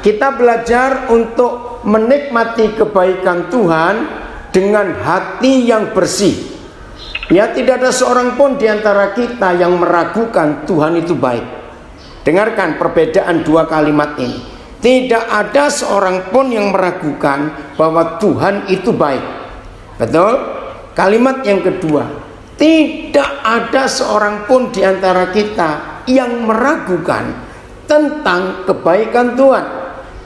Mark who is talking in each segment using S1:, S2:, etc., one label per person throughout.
S1: kita belajar untuk menikmati kebaikan Tuhan dengan hati yang bersih. Ya, tidak ada seorang pun di antara kita yang meragukan Tuhan itu baik. Dengarkan perbedaan dua kalimat ini. Tidak ada seorang pun yang meragukan bahwa Tuhan itu baik. Betul? Kalimat yang kedua, tidak ada seorang pun di antara kita yang meragukan tentang kebaikan Tuhan.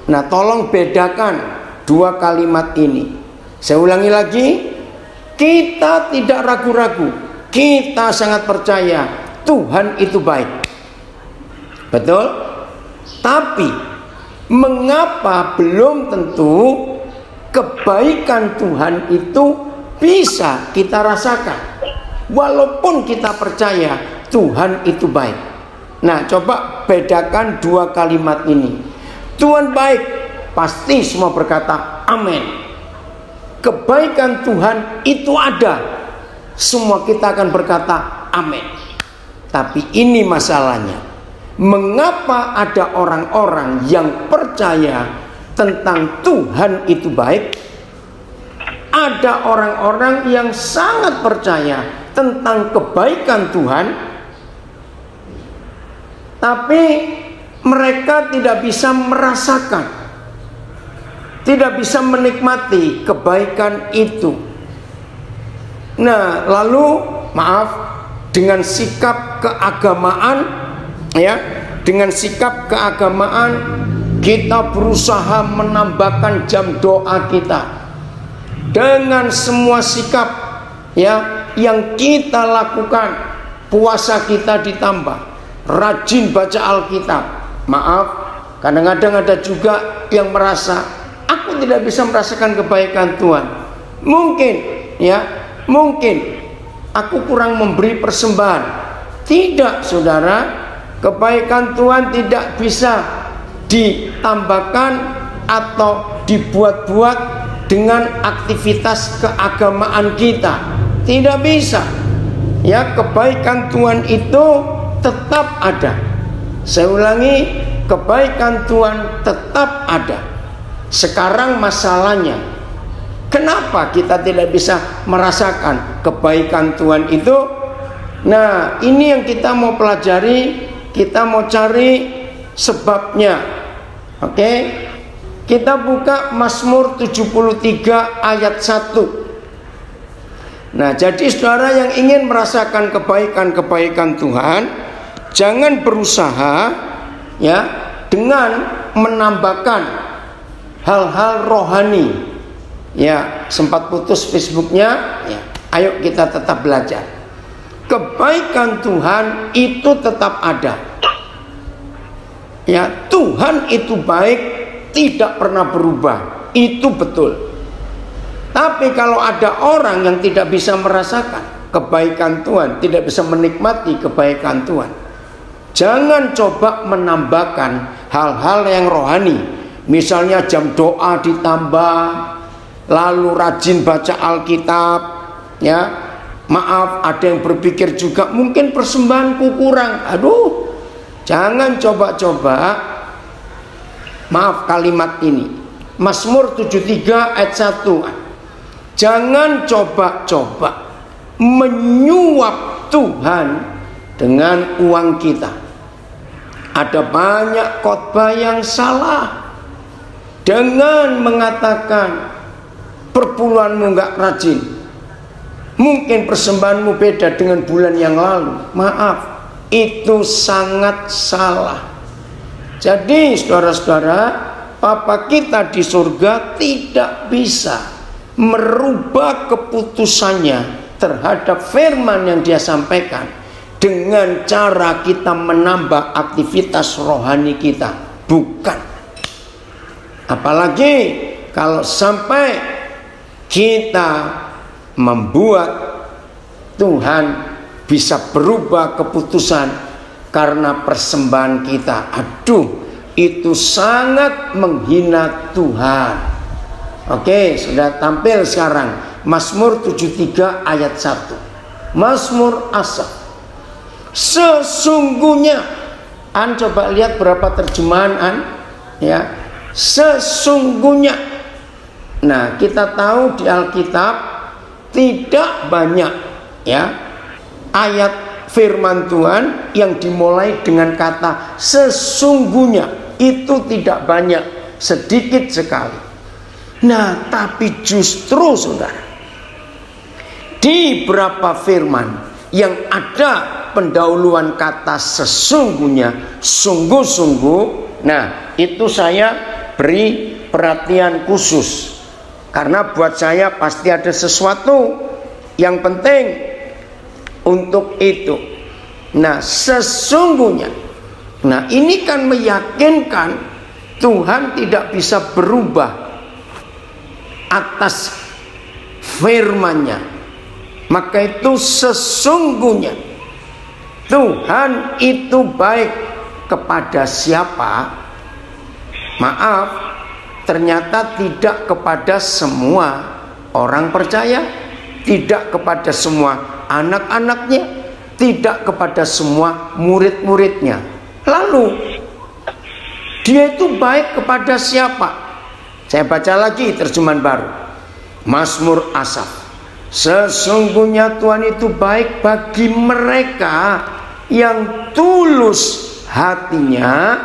S1: Nah, tolong bedakan dua kalimat ini. Saya ulangi lagi. Kita tidak ragu-ragu, kita sangat percaya Tuhan itu baik. Betul? Tapi mengapa belum tentu kebaikan Tuhan itu bisa kita rasakan walaupun kita percaya Tuhan itu baik? Nah, coba bedakan dua kalimat ini. Tuhan baik, pasti semua berkata amin. Kebaikan Tuhan itu ada, semua kita akan berkata amin. Tapi ini masalahnya, mengapa ada orang-orang yang percaya tentang Tuhan itu baik, ada orang-orang yang sangat percaya tentang kebaikan Tuhan, tapi mereka tidak bisa merasakan, tidak bisa menikmati kebaikan itu. Nah, lalu maaf, dengan sikap keagamaan, ya, dengan sikap keagamaan kita berusaha menambahkan jam doa kita. Dengan semua sikap, ya, yang kita lakukan, puasa kita ditambah, rajin baca Alkitab. Maaf, kadang-kadang ada juga yang merasa aku tidak bisa merasakan kebaikan Tuhan. Mungkin, ya, mungkin aku kurang memberi persembahan. Tidak, saudara, kebaikan Tuhan tidak bisa ditambahkan atau dibuat-buat dengan aktivitas keagamaan kita. Tidak bisa. Ya, kebaikan Tuhan itu tetap ada. Saya ulangi, kebaikan Tuhan tetap ada. Sekarang masalahnya, kenapa kita tidak bisa merasakan kebaikan Tuhan itu? Nah, ini yang kita mau pelajari, kita mau cari sebabnya. Oke? Kita buka Mazmur 73 ayat 1. Nah, jadi saudara yang ingin merasakan kebaikan-kebaikan Tuhan, jangan berusaha, ya, dengan menambahkan hal-hal rohani. Ya, sempat putus Facebooknya, ya, ayo kita tetap belajar. Kebaikan Tuhan itu tetap ada. Ya, Tuhan itu baik, tidak pernah berubah. Itu betul. Tapi kalau ada orang yang tidak bisa merasakan kebaikan Tuhan, tidak bisa menikmati kebaikan Tuhan, jangan coba menambahkan hal-hal yang rohani. Misalnya jam doa ditambah, lalu rajin baca Alkitab, ya. Maaf, ada yang berpikir juga mungkin persembahanku kurang. Aduh, jangan coba-coba. Maaf kalimat ini, Mazmur 73 ayat 1. Jangan coba-coba menyuap Tuhan dengan uang kita. Ada banyak khotbah yang salah dengan mengatakan perpuluhanmu nggak rajin, mungkin persembahanmu beda dengan bulan yang lalu. Maaf, itu sangat salah. Jadi saudara-saudara, Bapa kita di surga tidak bisa merubah keputusannya terhadap firman yang Dia sampaikan dengan cara kita menambah aktivitas rohani kita. Bukan. Apalagi kalau sampai kita membuat Tuhan bisa berubah keputusan karena persembahan kita. Aduh, itu sangat menghina Tuhan. Oke, sudah tampil sekarang Mazmur 73 ayat 1. Mazmur Asaf. Sesungguhnya, coba lihat berapa terjemahan ya. sesungguhnya. Nah, kita tahu di Alkitab tidak banyak ya ayat firman Tuhan yang dimulai dengan kata sesungguhnya. Itu tidak banyak, sedikit sekali. Nah, tapi justru saudara, di beberapa firman yang ada pendahuluan kata sesungguhnya, sungguh-sungguh, nah itu saya beri perhatian khusus. Karena buat saya pasti ada sesuatu yang penting untuk itu. Nah, sesungguhnya. Nah, ini kan meyakinkan Tuhan tidak bisa berubah atas firman-Nya. Maka itu sesungguhnya Tuhan itu baik kepada siapa? Maaf, ternyata tidak kepada semua orang percaya, tidak kepada semua anak-anaknya, tidak kepada semua murid-muridnya. Lalu dia itu baik kepada siapa? Saya baca lagi terjemahan baru, Mazmur Asaf. Sesungguhnya Tuhan itu baik bagi mereka yang tulus hatinya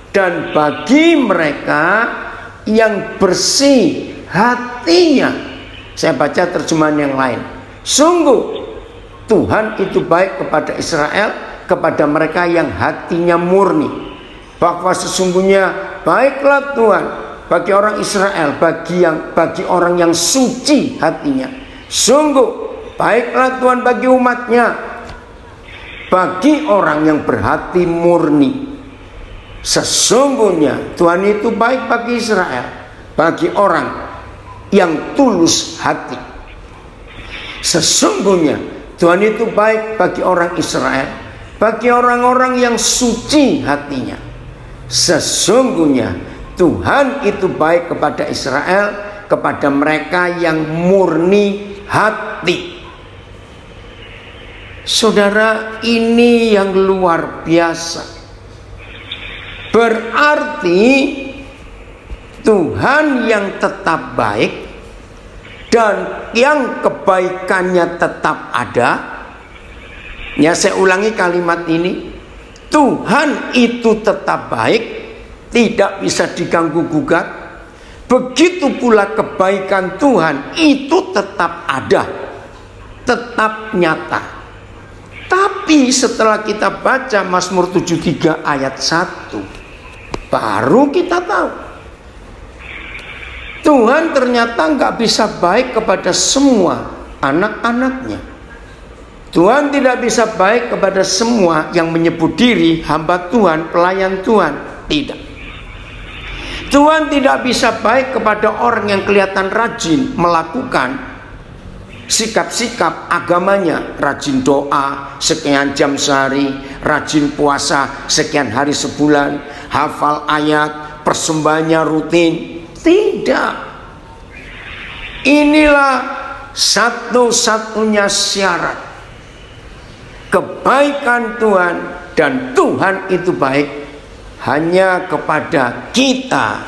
S1: dan bagi mereka yang bersih hatinya. Saya baca terjemahan yang lain. Sungguh Tuhan itu baik kepada Israel, kepada mereka yang hatinya murni. Bahwa sesungguhnya baiklah Tuhan bagi orang Israel, bagi orang yang suci hatinya. Sungguh baiklah Tuhan bagi umatnya, bagi orang yang berhati murni. Sesungguhnya Tuhan itu baik bagi Israel, bagi orang yang tulus hati. Sesungguhnya Tuhan itu baik bagi orang Israel, bagi orang-orang yang suci hatinya. Sesungguhnya Tuhan itu baik kepada Israel, kepada mereka yang murni hati. Saudara, ini yang luar biasa. Berarti Tuhan yang tetap baik dan yang kebaikannya tetap ada. Ya, saya ulangi kalimat ini. Tuhan itu tetap baik, tidak bisa diganggu gugat. Begitu pula kebaikan Tuhan itu tetap ada, tetap nyata. Tapi setelah kita baca Mazmur 73 ayat 1, baru kita tahu Tuhan ternyata nggak bisa baik kepada semua anak-anaknya. Tuhan tidak bisa baik kepada semua yang menyebut diri hamba Tuhan, pelayan Tuhan. Tidak. Tuhan tidak bisa baik kepada orang yang kelihatan rajin melakukan sikap-sikap agamanya, rajin doa sekian jam sehari, rajin puasa sekian hari sebulan, hafal ayat, persembahannya rutin. Tidak. Inilah satu-satunya syarat kebaikan Tuhan, dan Tuhan itu baik hanya kepada kita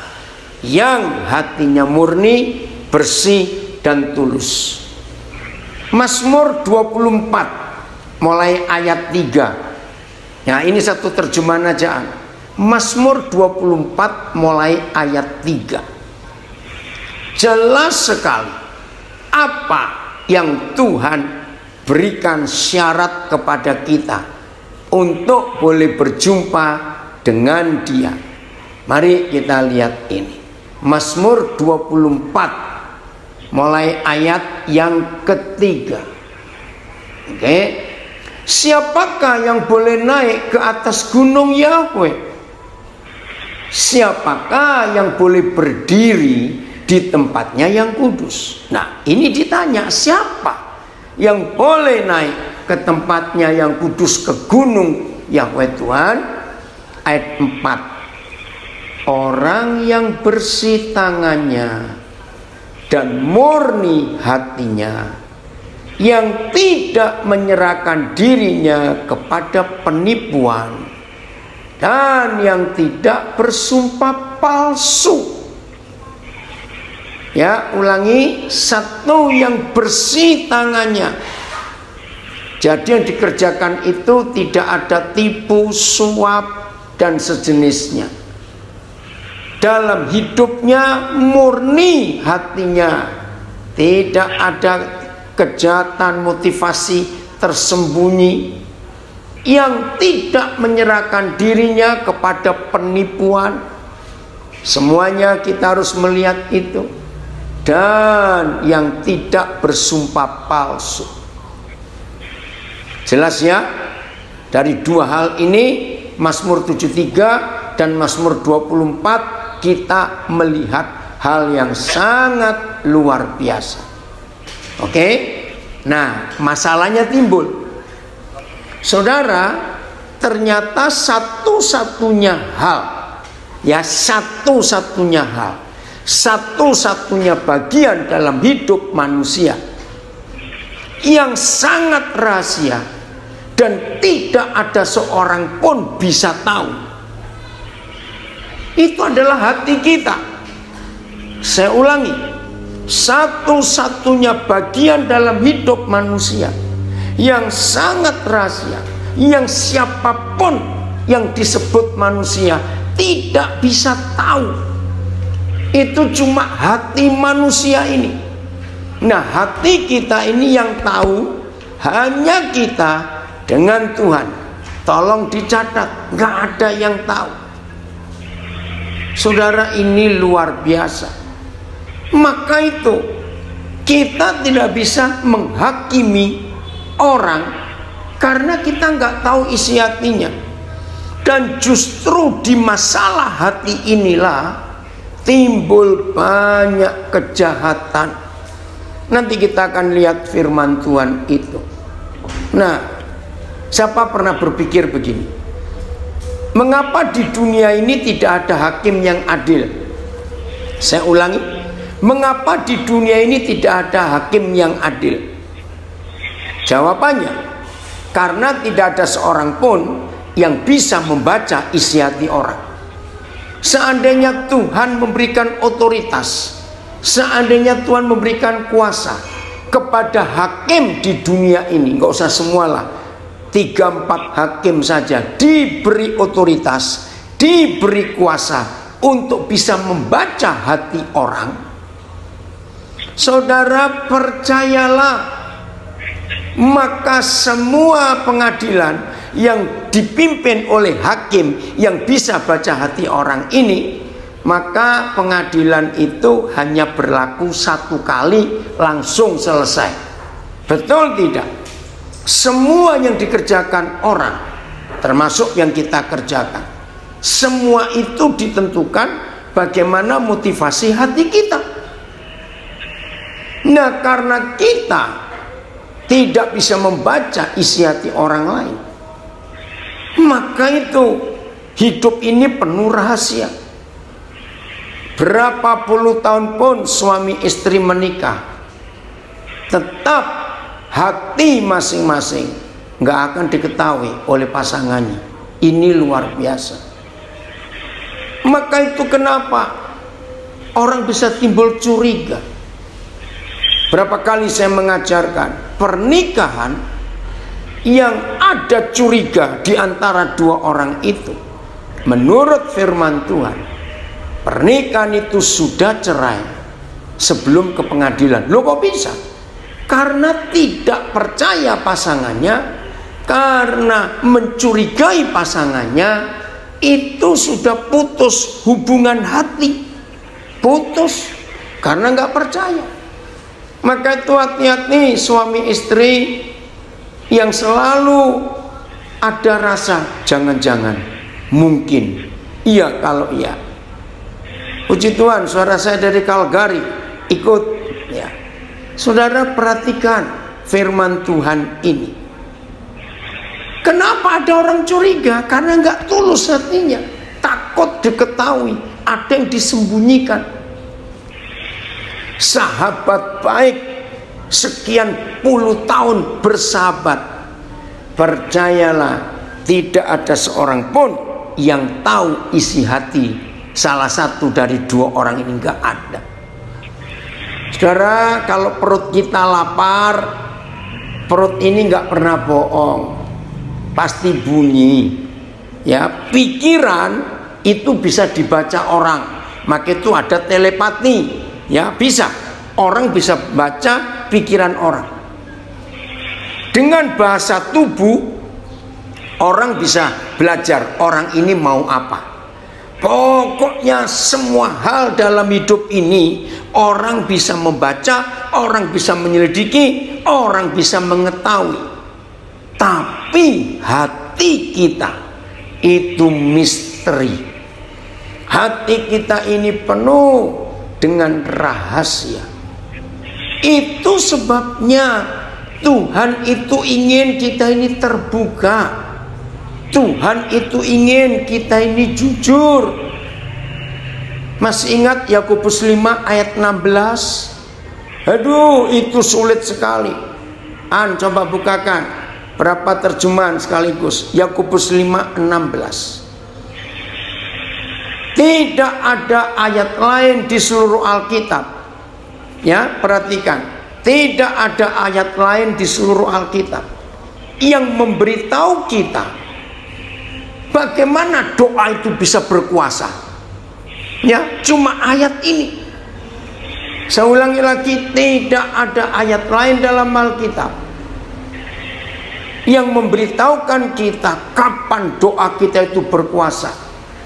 S1: yang hatinya murni, bersih, dan tulus. Mazmur 24 mulai ayat 3. Nah, ini satu terjemahan aja. Mazmur 24 mulai ayat 3. Jelas sekali apa yang Tuhan berikan syarat kepada kita untuk boleh berjumpa dengan Dia. Mari kita lihat ini. Mazmur 24 mulai ayat yang ketiga. Oke. Siapakah yang boleh naik ke atas gunung Yahweh? Siapakah yang boleh berdiri di tempatnya yang kudus? Nah, ini ditanya, siapa yang boleh naik ke tempatnya yang kudus, ke gunung Yahweh Tuhan? Ayat 4. Orang yang bersih tangannya dan murni hatinya, yang tidak menyerahkan dirinya kepada penipuan dan yang tidak bersumpah palsu. Ya, ulangi, satu yang bersih tangannya. Jadi yang dikerjakan itu tidak ada tipu, suap, dan sejenisnya. Dalam hidupnya murni hatinya, tidak ada kejahatan motivasi tersembunyi, yang tidak menyerahkan dirinya kepada penipuan. Semuanya kita harus melihat itu. Dan yang tidak bersumpah palsu. Jelas ya? Dari dua hal ini, Mazmur 73 dan Mazmur 24, kita melihat hal yang sangat luar biasa. Oke? Nah, masalahnya timbul. Saudara, ternyata satu-satunya hal, ya satu-satunya hal, satu-satunya bagian dalam hidup manusia yang sangat rahasia dan tidak ada seorang pun bisa tahu, itu adalah hati kita. Saya ulangi, satu-satunya bagian dalam hidup manusia yang sangat rahasia, yang siapapun yang disebut manusia tidak bisa tahu, itu cuma hati manusia ini. Nah, hati kita ini yang tahu hanya kita dengan Tuhan. Tolong dicatat, nggak ada yang tahu. Saudara, ini luar biasa. Maka itu kita tidak bisa menghakimi orang karena kita nggak tahu isi hatinya. Dan justru di masalah hati inilah timbul banyak kejahatan. Nanti kita akan lihat firman Tuhan itu. Nah, siapa pernah berpikir begini? Mengapa di dunia ini tidak ada hakim yang adil? Saya ulangi, mengapa di dunia ini tidak ada hakim yang adil? Jawabannya, karena tidak ada seorang pun yang bisa membaca isi hati orang. Seandainya Tuhan memberikan otoritas, seandainya Tuhan memberikan kuasa kepada hakim di dunia ini, nggak usah semualah, 3-4 hakim saja diberi otoritas, diberi kuasa untuk bisa membaca hati orang. Saudara, percayalah, maka semua pengadilan yang dipimpin oleh hakim yang bisa baca hati orang ini, maka pengadilan itu hanya berlaku satu kali langsung selesai. Betul tidak? Semua yang dikerjakan orang, termasuk yang kita kerjakan, semua itu ditentukan bagaimana motivasi hati kita. Nah, karena kita tidak bisa membaca isi hati orang lain, maka itu hidup ini penuh rahasia. Berapa puluh tahun pun suami istri menikah, tetap hati masing-masing nggak akan diketahui oleh pasangannya. Ini luar biasa. Maka itu kenapa orang bisa timbul curiga. Berapa kali saya mengajarkan pernikahan yang ada curiga di antara dua orang itu, menurut firman Tuhan, pernikahan itu sudah cerai sebelum ke pengadilan. Loh, kok bisa? Karena tidak percaya pasangannya, karena mencurigai pasangannya, itu sudah putus hubungan hati. Putus karena nggak percaya. Maka itu hati-hati suami istri yang selalu ada rasa jangan-jangan, mungkin, iya kalau iya. Puji Tuhan, suara saya dari Calgary ikut ya. Saudara, perhatikan firman Tuhan ini. Kenapa ada orang curiga? Karena nggak tulus hatinya, takut diketahui, ada yang disembunyikan. Sahabat baik sekian puluh tahun bersahabat, percayalah tidak ada seorang pun yang tahu isi hati salah satu dari dua orang ini nggak ada. Saudara, kalau perut kita lapar, perut ini nggak pernah bohong, pasti bunyi. Ya, pikiran itu bisa dibaca orang, maka itu ada telepati. Ya, bisa. Orang bisa baca pikiran orang. Dengan bahasa tubuh, orang bisa belajar orang ini mau apa. Pokoknya semua hal dalam hidup ini orang bisa membaca, orang bisa menyelidiki, orang bisa mengetahui. Tapi hati kita itu misteri. Hati kita ini penuh dengan rahasia. Itu sebabnya Tuhan itu ingin kita ini terbuka. Tuhan itu ingin kita ini jujur. Masih ingat Yakobus 5 ayat 16? Aduh, itu sulit sekali. Coba bukakan berapa terjemahan sekaligus. Yakobus 5:16. Tidak ada ayat lain di seluruh Alkitab. Ya, perhatikan. Tidak ada ayat lain di seluruh Alkitab yang memberitahu kita bagaimana doa itu bisa berkuasa. Ya, cuma ayat ini. Saya ulangi lagi, tidak ada ayat lain dalam Alkitab yang memberitahukan kita kapan doa kita itu berkuasa.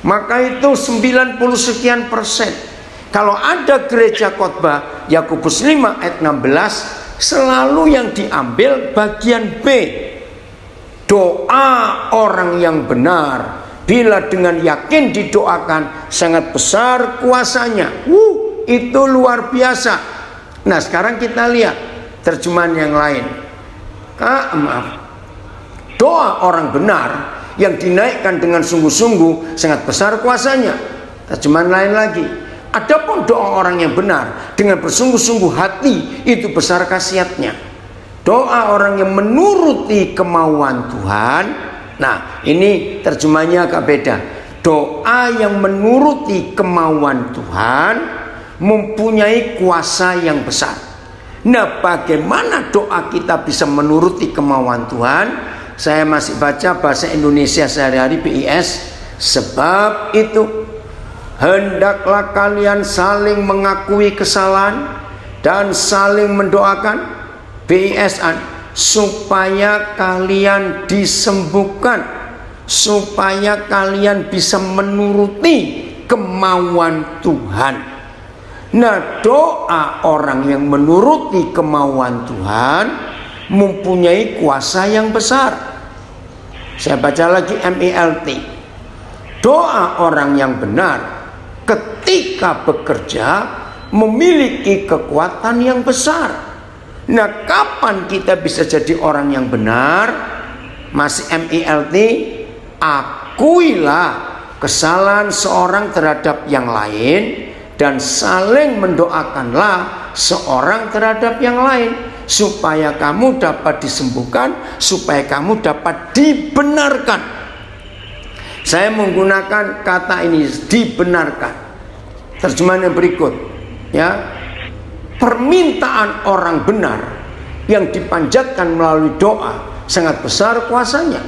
S1: Maka itu 90 sekian persen. Kalau ada gereja khotbah Yakobus 5 ayat 16, selalu yang diambil bagian B. Doa orang yang benar bila dengan yakin didoakan sangat besar kuasanya. Itu luar biasa. Nah, sekarang kita lihat terjemahan yang lain. Doa orang benar yang dinaikkan dengan sungguh-sungguh sangat besar kuasanya. Terjemahan lain lagi. Adapun doa orang yang benar dengan bersungguh-sungguh hati itu besar khasiatnya. Doa orang yang menuruti kemauan Tuhan. Nah, ini terjemahnya agak beda. Doa yang menuruti kemauan Tuhan mempunyai kuasa yang besar. Nah, bagaimana doa kita bisa menuruti kemauan Tuhan? Saya masih baca bahasa Indonesia sehari-hari BIS. Sebab itu hendaklah kalian saling mengakui kesalahan dan saling mendoakan BIS-an supaya kalian disembuhkan, supaya kalian bisa menuruti kemauan Tuhan. Nah, doa orang yang menuruti kemauan Tuhan mempunyai kuasa yang besar. Saya baca lagi MELT. Doa orang yang benar ketika bekerja memiliki kekuatan yang besar. Nah, kapan kita bisa jadi orang yang benar? Masih MELT. Akuilah kesalahan seorang terhadap yang lain dan saling mendoakanlah seorang terhadap yang lain supaya kamu dapat disembuhkan, supaya kamu dapat dibenarkan. Saya menggunakan kata ini, dibenarkan. Terjemahan yang berikut, ya. Permintaan orang benar yang dipanjatkan melalui doa sangat besar kuasanya.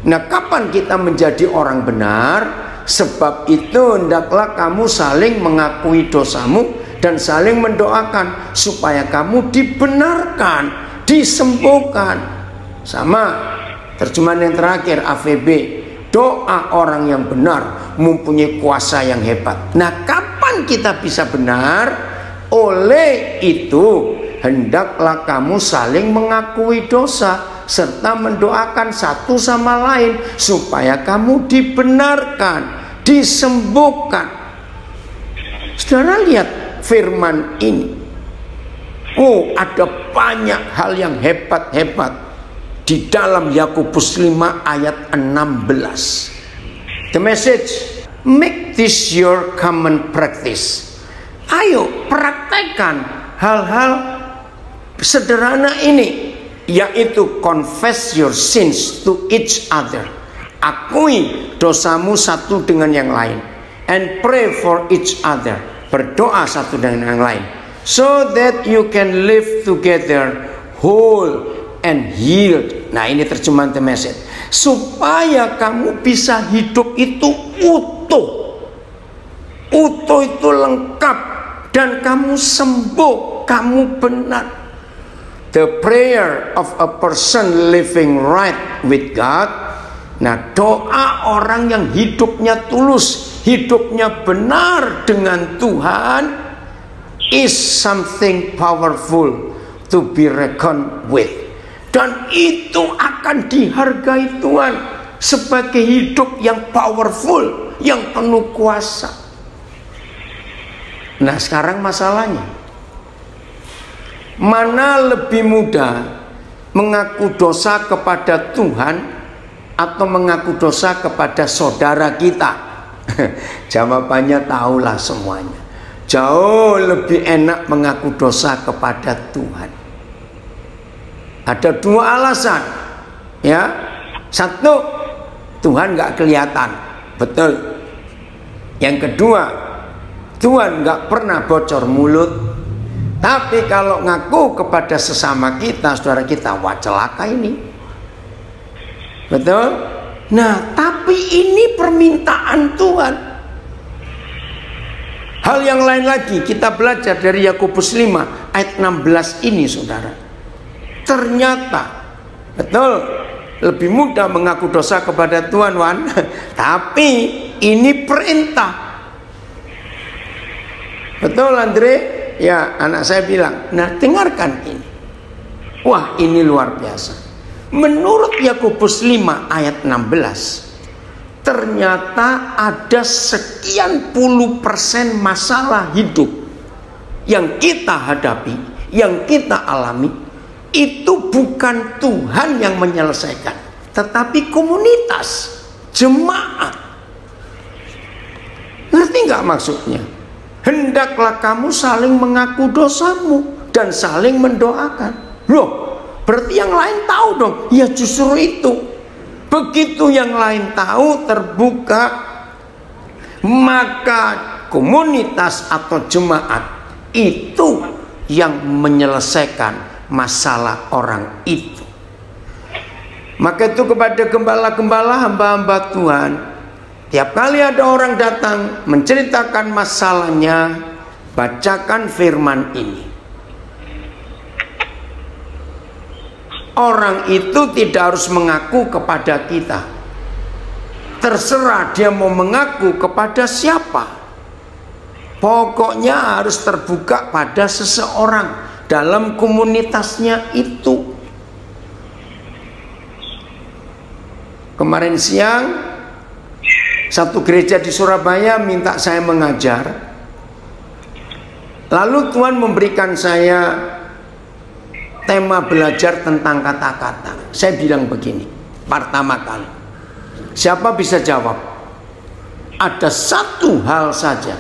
S1: Nah, kapan kita menjadi orang benar? Sebab itu hendaklah kamu saling mengakui dosamu dan saling mendoakan supaya kamu dibenarkan, disembuhkan. Sama terjemahan yang terakhir AVB, doa orang yang benar mempunyai kuasa yang hebat. Nah, kapan kita bisa benar? Oleh itu hendaklah kamu saling mengakui dosa serta mendoakan satu sama lain supaya kamu dibenarkan, disembuhkan. Saudara lihat firman ini. Oh, ada banyak hal yang hebat-hebat di dalam Yakobus 5 ayat 16. The message, make this your common practice. Ayo praktekkan hal-hal sederhana ini, yaitu confess your sins to each other. Akui dosamu satu dengan yang lain. And pray for each other. Berdoa satu dengan yang lain. So that you can live together whole and healed. Nah, ini terjemahan The Message. Supaya kamu bisa hidup itu utuh. Utuh itu lengkap. Dan kamu sembuh. Kamu benar. The prayer of a person living right with God. Nah, doa orang yang hidupnya tulus, hidupnya benar dengan Tuhan, is something powerful to be reckoned with. Dan itu akan dihargai Tuhan sebagai hidup yang powerful, yang penuh kuasa. Nah, sekarang masalahnya, mana lebih mudah mengaku dosa kepada Tuhan atau mengaku dosa kepada saudara kita? Jawabannya tahulah semuanya. Jauh lebih enak mengaku dosa kepada Tuhan. Ada dua alasan, ya. Satu, Tuhan nggak kelihatan, betul. Yang kedua, Tuhan nggak pernah bocor mulut. Tapi kalau ngaku kepada sesama kita, saudara kita, wah celaka ini. Betul? Nah, tapi ini permintaan Tuhan. Hal yang lain lagi, kita belajar dari Yakobus 5 ayat 16 ini, saudara. Ternyata, betul, lebih mudah mengaku dosa kepada Tuhan, Wan. Tapi ini perintah. Betul, Andre? Ya, anak saya bilang, nah dengarkan ini. Wah, ini luar biasa. Menurut Yakobus 5 ayat 16, ternyata ada sekian puluh persen masalah hidup yang kita hadapi, yang kita alami, itu bukan Tuhan yang menyelesaikan, tetapi komunitas, jemaat. Ngerti nggak maksudnya? Hendaklah kamu saling mengaku dosamu dan saling mendoakan. Loh, berarti yang lain tahu dong. Ya justru itu. Begitu yang lain tahu, terbuka, maka komunitas atau jemaat itu yang menyelesaikan masalah orang itu. Maka itu kepada gembala-gembala, hamba-hamba Tuhan, tiap kali ada orang datang menceritakan masalahnya, bacakan firman ini. Orang itu tidak harus mengaku kepada kita. Terserah dia mau mengaku kepada siapa. Pokoknya harus terbuka pada seseorang dalam komunitasnya itu. Kemarin siang, satu gereja di Surabaya minta saya mengajar. Lalu Tuhan memberikan saya tema belajar tentang kata-kata. Saya bilang begini, pertama kali, siapa bisa jawab? Ada satu hal saja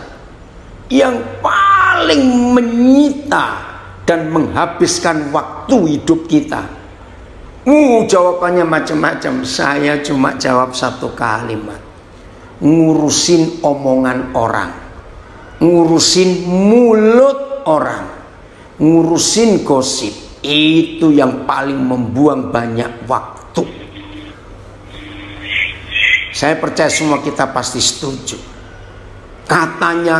S1: yang paling menyita dan menghabiskan waktu hidup kita. Jawabannya macam-macam. Saya cuma jawab satu kalimat. Ngurusin omongan orang, ngurusin mulut orang, ngurusin gosip. Itu yang paling membuang banyak waktu. Saya percaya semua kita pasti setuju. Katanya.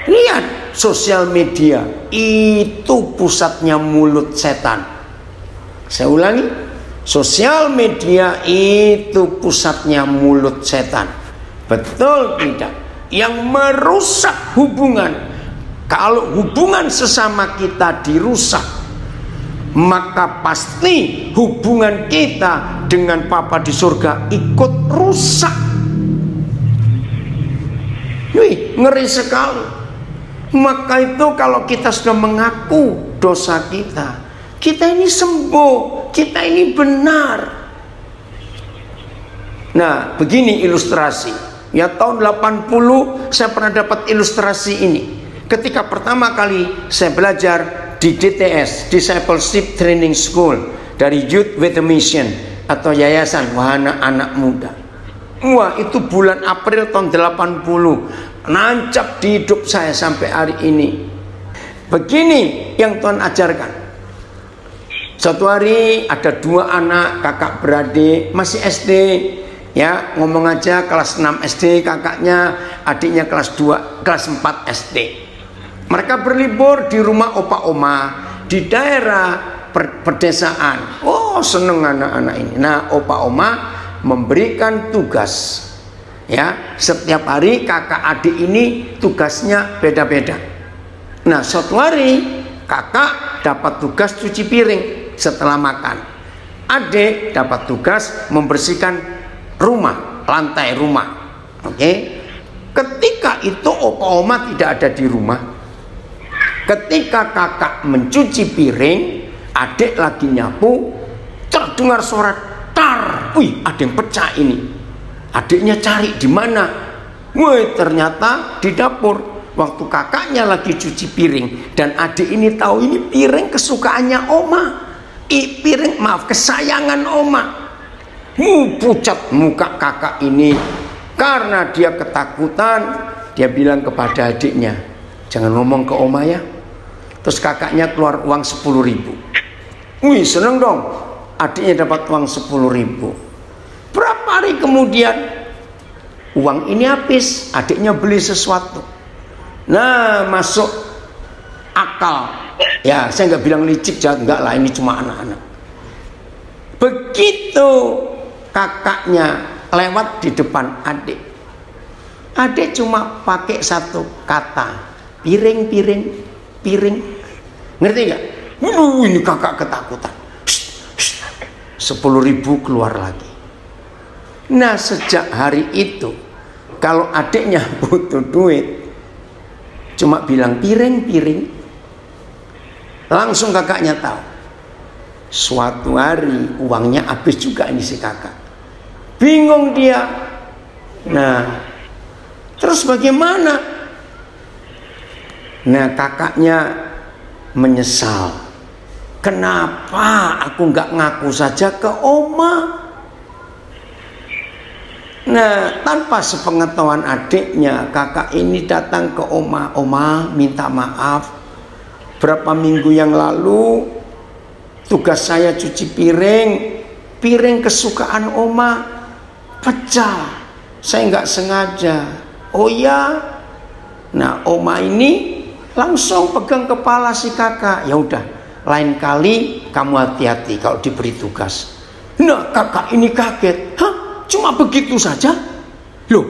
S1: Lihat sosial media, itu pusatnya mulut setan. Saya ulangi, sosial media itu pusatnya mulut setan. Betul tidak? Yang merusak hubungan. Kalau hubungan sesama kita dirusak, maka pasti hubungan kita dengan Bapa di surga ikut rusak. Wih, ngeri sekali. Maka itu kalau kita sudah mengaku dosa kita, kita ini sembuh, kita ini benar. Nah, begini ilustrasi. Ya, tahun 80 saya pernah dapat ilustrasi ini. Ketika pertama kali saya belajar di DTS, Discipleship Training School, dari Youth with a Mission atau Yayasan Wahana Anak Muda. Wah, itu bulan April tahun 80 nancap di hidup saya sampai hari ini. Begini yang Tuhan ajarkan. Suatu hari ada 2 anak kakak beradik masih SD, ya ngomong aja kelas 6 SD kakaknya, adiknya kelas 4 SD. Mereka berlibur di rumah opa oma di daerah pedesaan. Oh, seneng anak-anak ini. Nah, opa oma memberikan tugas, ya setiap hari kakak adik ini tugasnya beda-beda. Nah, suatu hari kakak dapat tugas cuci piring setelah makan, adik dapat tugas membersihkan rumah, lantai rumah. Oke, ketika itu opa oma tidak ada di rumah. Ketika kakak mencuci piring, adik lagi nyapu, terdengar suara tar. Wih, ada yang pecah ini. Adiknya cari di mana. Wih, ternyata di dapur. Waktu kakaknya lagi cuci piring dan adik ini tahu ini piring kesukaannya oma. Piring, maaf, kesayangan oma. Pucat muka kakak ini karena dia ketakutan. Dia bilang kepada adiknya, jangan ngomong ke oma ya. Terus kakaknya keluar uang 10.000. Wih, seneng dong. Adiknya dapat uang 10.000. Berapa hari kemudian uang ini habis. Adiknya beli sesuatu. Nah, masuk akal. Ya, saya nggak bilang licik, enggak lah, ini cuma anak-anak. Begitu kakaknya lewat di depan adik, adik cuma pakai satu kata, piring, piring, piring. Ngerti nggak? Ini kakak ketakutan. 10.000 keluar lagi. Nah, sejak hari itu kalau adiknya butuh duit cuma bilang piring, piring, langsung kakaknya tahu. Suatu hari uangnya habis juga ini si kakak. Bingung dia. Nah, terus bagaimana? Nah, kakaknya menyesal. Kenapa aku nggak ngaku saja ke oma? Nah, tanpa sepengetahuan adiknya, kakak ini datang ke oma. Oma, minta maaf. Berapa minggu yang lalu tugas saya cuci piring. Piring kesukaan oma pecah. Saya nggak sengaja. Oh ya. Nah, oma ini langsung pegang kepala si kakak. Ya udah, lain kali kamu hati-hati kalau diberi tugas. Nah, kakak ini kaget. Hah? Cuma begitu saja? Loh,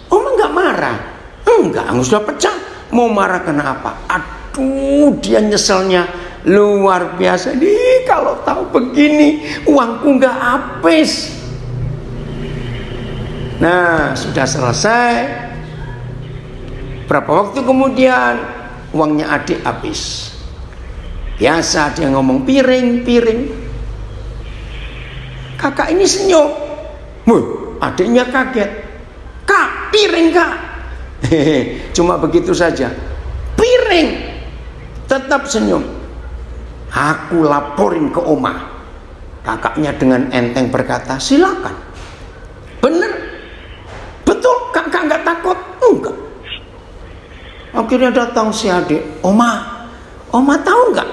S1: oma nggak marah? Enggak, sudah pecah. Mau marah kenapa? Aduh, dia nyeselnya luar biasa. Nih, kalau tahu begini, uangku nggak habis. Nah, sudah selesai. Berapa waktu kemudian uangnya adik habis. Biasa dia ngomong piring, piring. Kakak ini senyum. Wuh, adiknya kaget. Kak, piring kak. Hehehe, cuma begitu saja. Piring. Tetap senyum. Aku laporin ke oma. Kakaknya dengan enteng berkata, silakan. Bener. Betul, kakak nggak takut? Enggak. Akhirnya datang si adik. Oma tahu nggak?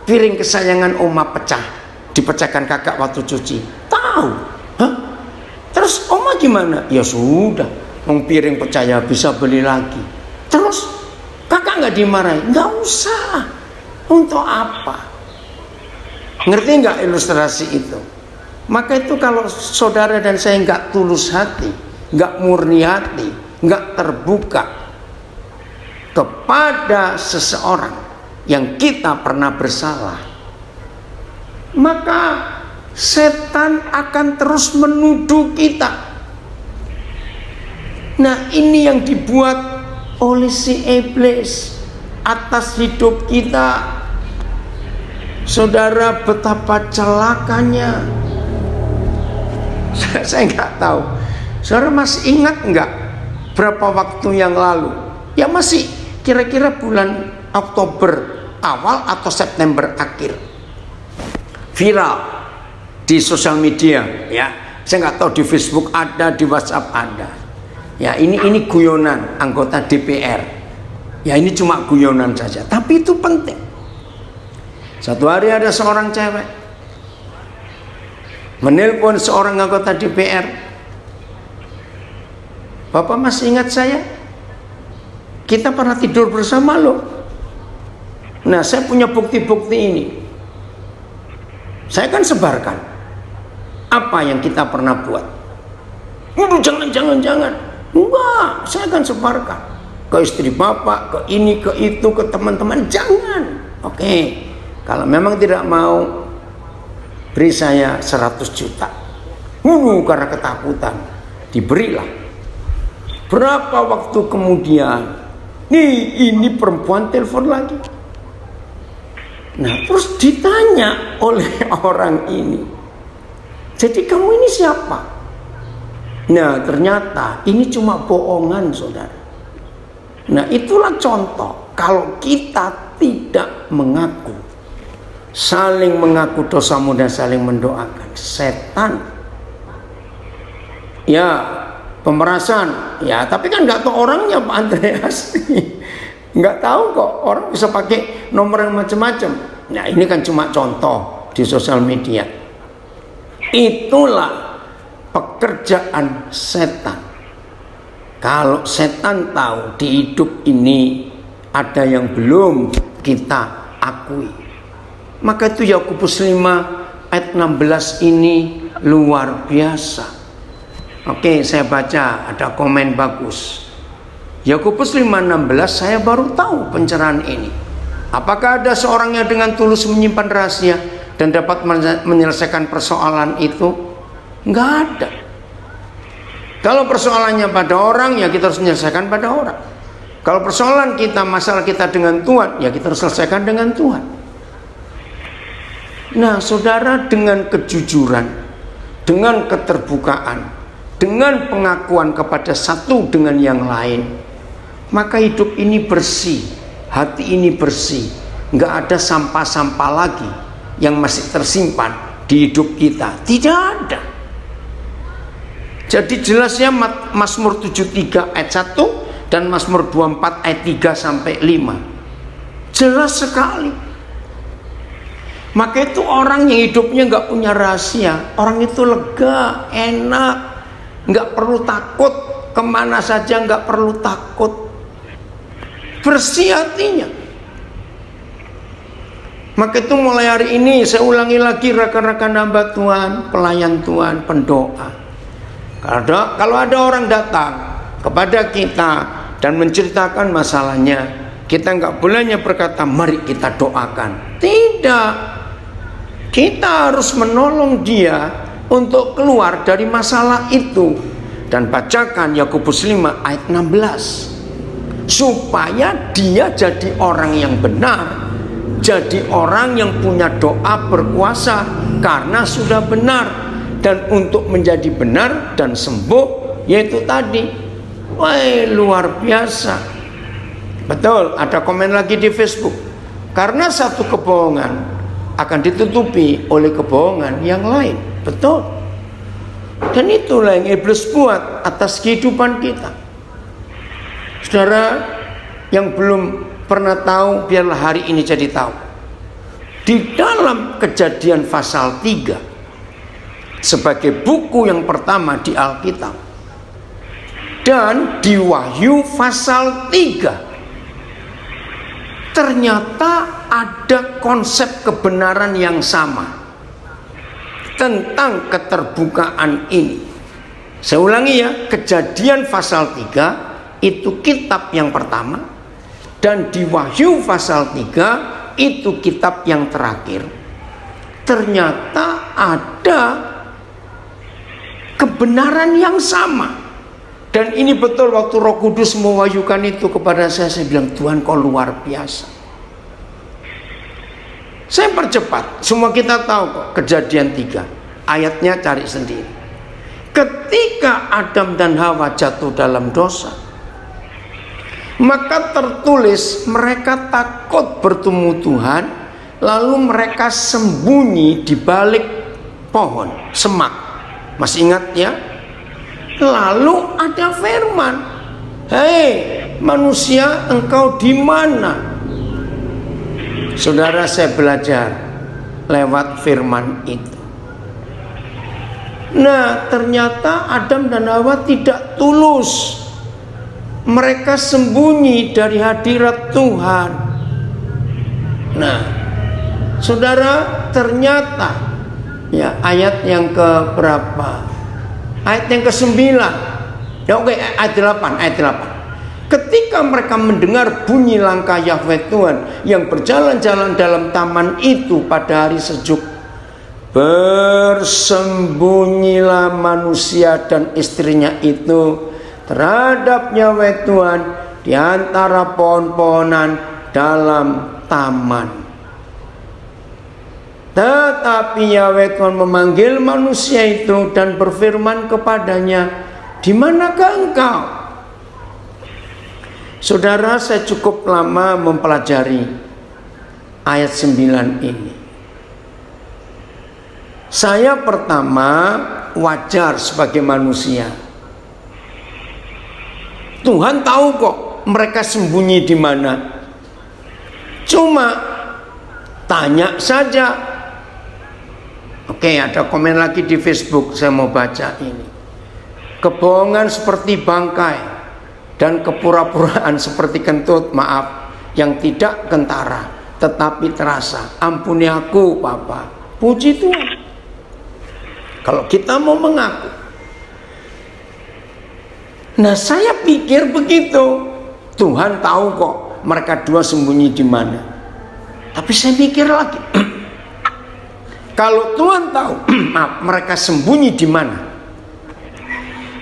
S1: Piring kesayangan oma pecah. Dipecahkan kakak waktu cuci. Tahu. Hah? Terus oma gimana? Ya sudah, piring pecah ya bisa beli lagi. Terus kakak nggak dimarahi? Nggak usah. Untuk apa? Ngerti nggak ilustrasi itu? Maka itu kalau saudara dan saya nggak tulus hati, nggak murni hati, nggak terbuka kepada seseorang yang kita pernah bersalah, maka setan akan terus menuduh kita. Nah, ini yang dibuat oleh si iblis atas hidup kita. Saudara, betapa celakanya. Saya nggak tahu. Saudara masih ingat nggak berapa waktu yang lalu? Ya masih kira-kira bulan Oktober awal atau September akhir. viral di sosial media, ya. Saya nggak tahu di Facebook ada, di WhatsApp ada. Ya, ini guyonan anggota DPR. Ya, ini cuma guyonan saja, tapi itu penting. Satu hari ada seorang cewek menelpon seorang anggota DPR. Bapak masih ingat saya? Kita pernah tidur bersama loh. Nah, saya punya bukti-bukti ini. Saya kan sebarkan apa yang kita pernah buat. Waduh, jangan. Enggak, saya akan sebarkan ke istri bapak, ke ini, ke itu, ke teman-teman. Jangan. Oke, kalau memang tidak mau, beri saya 100 juta. Karena ketakutan, diberilah. Berapa waktu kemudian, ini perempuan telepon lagi. Nah, terus ditanya oleh orang ini, jadi kamu ini siapa? Nah, ternyata ini cuma bohongan, saudara. Nah, itulah contoh kalau kita tidak mengaku, saling mengaku dosamu dan saling mendoakan, setan, ya, pemerasan, ya, tapi kan nggak tahu orangnya Pak Andreas. Nggak tahu kok, orang bisa pakai nomor yang macam-macam. Nah, ini kan cuma contoh di sosial media. Itulah pekerjaan setan. Kalau setan tahu di hidup ini ada yang belum kita akui, maka itu Yakobus 5 ayat 16 ini luar biasa. Oke, saya baca, ada komen bagus. Yakobus 5:16, saya baru tahu pencerahan ini. Apakah ada seorang yang dengan tulus menyimpan rahasia dan dapat menyelesaikan persoalan itu? Enggak ada. Kalau persoalannya pada orang, ya kita harus menyelesaikan pada orang. Kalau persoalan kita, masalah kita dengan Tuhan, ya kita harus selesaikan dengan Tuhan. Nah, saudara, dengan kejujuran, dengan keterbukaan, dengan pengakuan kepada satu dengan yang lain, maka hidup ini bersih, hati ini bersih. Nggak ada sampah-sampah lagi yang masih tersimpan di hidup kita. Tidak ada. Jadi jelasnya Mazmur 73 ayat 1 dan Mazmur 24 ayat 3 sampai 5. Jelas sekali. Maka itu orang yang hidupnya nggak punya rahasia, orang itu lega, enak, nggak perlu takut, kemana saja nggak perlu takut, bersih hatinya. Maka itu mulai hari ini saya ulangi lagi, rekan-rekan hamba Tuhan, pelayan Tuhan, pendoa. Kalau ada orang datang kepada kita dan menceritakan masalahnya, kita nggak bolehnya berkata mari kita doakan. Tidak, kita harus menolong dia untuk keluar dari masalah itu. Dan bacakan Yakobus 5 ayat 16, supaya dia jadi orang yang benar, jadi orang yang punya doa berkuasa karena sudah benar. Dan untuk menjadi benar dan sembuh, yaitu tadi, wah, luar biasa. Betul, ada komen lagi di Facebook, karena satu kebohongan akan ditutupi oleh kebohongan yang lain. Betul. Dan itulah yang iblis buat atas kehidupan kita. Saudara yang belum pernah tahu, biarlah hari ini jadi tahu. Di dalam Kejadian pasal 3 sebagai buku yang pertama di Alkitab, dan di Wahyu pasal 3 ternyata ada konsep kebenaran yang sama tentang keterbukaan ini. Saya ulangi ya, Kejadian pasal 3 itu kitab yang pertama, dan di Wahyu pasal 3 itu kitab yang terakhir. Ternyata ada kebenaran yang sama. Dan ini betul, waktu Roh Kudus mewahyukan itu kepada saya bilang, Tuhan kau luar biasa. Saya percepat, semua kita tahu kok Kejadian 3, ayatnya cari sendiri. Ketika Adam dan Hawa jatuh dalam dosa, maka tertulis mereka takut bertemu Tuhan Lalu mereka sembunyi di balik pohon semak. Masih ingat ya? Lalu ada firman, "Hei manusia, engkau di mana?" Saudara, saya belajar lewat firman itu. Nah, ternyata Adam dan Hawa tidak tulus. Mereka sembunyi dari hadirat Tuhan. Nah, saudara, ternyata ya ayat yang ke berapa? Ayat yang ke-9. Ya oke, ayat 8. Ketika mereka mendengar bunyi langkah Yahweh Tuhan yang berjalan-jalan dalam taman itu pada hari sejuk, bersembunyilah manusia dan istrinya itu terhadap Yahweh Tuhan di antara pohon-pohonan dalam taman. Tetapi Yahweh Tuhan memanggil manusia itu dan berfirman kepadanya, "Di manakah engkau?" Saudara, saya cukup lama mempelajari ayat 9 ini. Saya pertama wajar sebagai manusia. Tuhan tahu kok mereka sembunyi di mana. Cuma tanya saja. Oke, ada komen lagi di Facebook, saya mau baca ini. Kebohongan seperti bangkai dan kepura-puraan seperti kentut, maaf, yang tidak kentara tetapi terasa. Ampuni aku, Bapa. Puji Tuhan. Kalau kita mau mengaku. Nah, saya pikir begitu. Tuhan tahu kok mereka dua sembunyi di mana. Tapi saya pikir lagi. Kalau Tuhan tahu, maaf, mereka sembunyi di mana.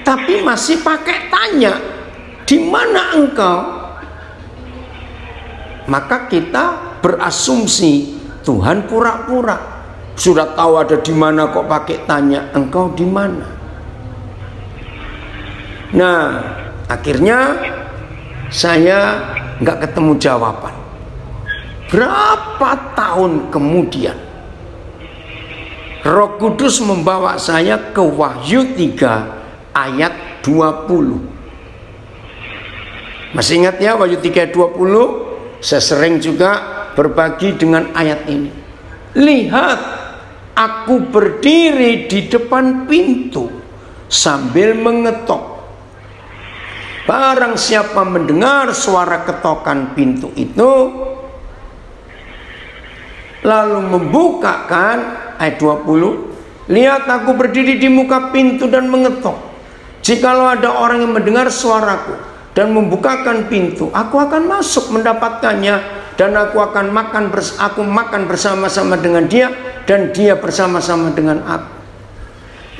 S1: Tapi masih pakai tanya, "Di mana engkau?" Maka kita berasumsi Tuhan pura-pura. Sudah tahu ada di mana kok pakai tanya, "Engkau di mana?" Nah, akhirnya saya nggak ketemu jawaban. Berapa tahun kemudian Roh Kudus membawa saya ke Wahyu 3 ayat 20. Masih ingat ya Wahyu 3:20? Saya sering juga berbagi dengan ayat ini. "Lihat, aku berdiri di depan pintu sambil mengetok. Barang siapa mendengar suara ketokan pintu itu, lalu membukakan," ayat 20, "lihat aku berdiri di muka pintu dan mengetok. Jikalau ada orang yang mendengar suaraku dan membukakan pintu, aku akan masuk mendapatkannya dan aku makan bersama-sama dengan dia dan dia bersama-sama dengan aku."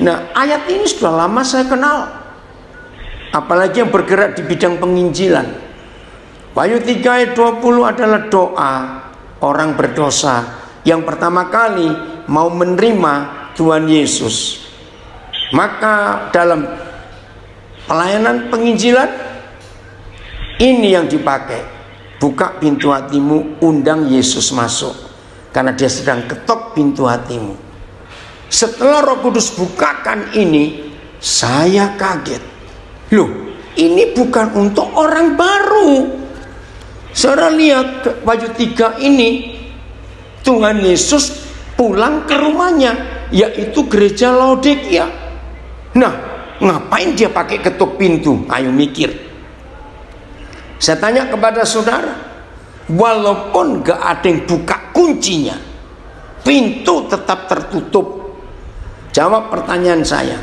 S1: Nah, ayat ini sudah lama saya kenal. Apalagi yang bergerak di bidang penginjilan. Wahyu 3 ayat 20 adalah doa orang berdosa yang pertama kali mau menerima Tuhan Yesus. Maka dalam pelayanan penginjilan ini yang dipakai. Buka pintu hatimu, undang Yesus masuk. Karena dia sedang ketok pintu hatimu. Setelah Roh Kudus bukakan ini, saya kaget. Loh, ini bukan untuk orang baru. Saudara lihat Wahyu 3 ini, Tuhan Yesus pulang ke rumahnya, yaitu gereja Laodikia. Nah, ngapain dia pakai ketuk pintu? Ayo mikir. Saya tanya kepada saudara, walaupun gak ada yang buka kuncinya, pintu tetap tertutup. Jawab pertanyaan saya,